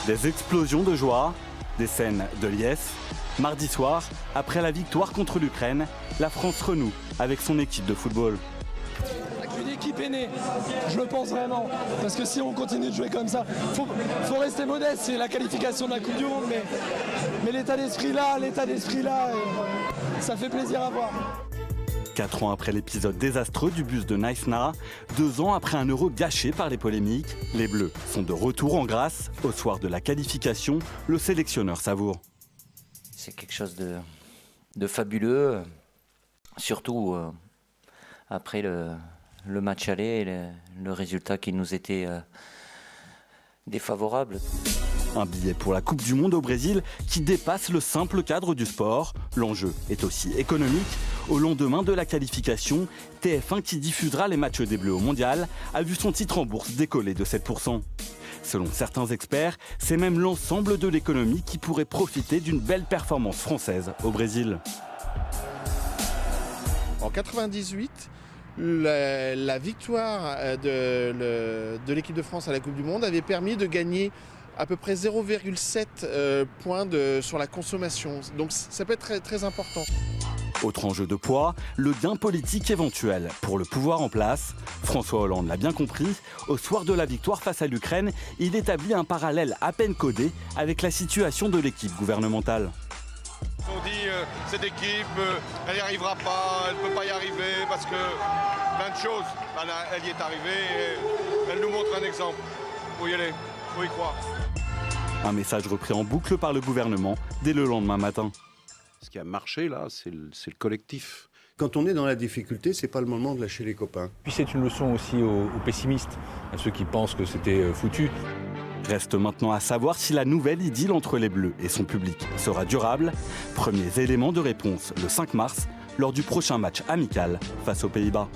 Des explosions de joie, des scènes de liesse. Mardi soir, après la victoire contre l'Ukraine, la France renoue avec son équipe de football. Une équipe est née, je le pense vraiment, parce que si on continue de jouer comme ça, faut rester modeste, c'est la qualification de la Coupe du Monde, mais l'état d'esprit là, ça fait plaisir à voir. 4 ans après l'épisode désastreux du bus de Nice-Na, 2 ans après un Euro gâché par les polémiques, les Bleus sont de retour en grâce. Au soir de la qualification, le sélectionneur savoure. C'est quelque chose de fabuleux, surtout après le match aller et le résultat qui nous était défavorable. Un billet pour la Coupe du Monde au Brésil qui dépasse le simple cadre du sport. L'enjeu est aussi économique. Au lendemain de la qualification, TF1 qui diffusera les matchs des Bleus au Mondial a vu son titre en bourse décoller de 7%. Selon certains experts, c'est même l'ensemble de l'économie qui pourrait profiter d'une belle performance française au Brésil. En 98, la victoire de l'équipe de France à la Coupe du Monde avait permis de gagner à peu près 0,7 points sur la consommation. Donc ça peut être très, très important. Autre enjeu de poids, le gain politique éventuel pour le pouvoir en place. François Hollande l'a bien compris, au soir de la victoire face à l'Ukraine, il établit un parallèle à peine codé avec la situation de l'équipe gouvernementale. On dit cette équipe, elle n'y arrivera pas, elle ne peut pas y arriver parce que plein de choses, elle y est arrivée et elle nous montre un exemple. Faut y aller, faut y croire. Un message repris en boucle par le gouvernement dès le lendemain matin. Ce qui a marché là, c'est le collectif. Quand on est dans la difficulté, c'est pas le moment de lâcher les copains. Puis c'est une leçon aussi aux pessimistes, à ceux qui pensent que c'était foutu. Reste maintenant à savoir si la nouvelle idylle entre les Bleus et son public sera durable. Premiers éléments de réponse le 5 mars, lors du prochain match amical face aux Pays-Bas.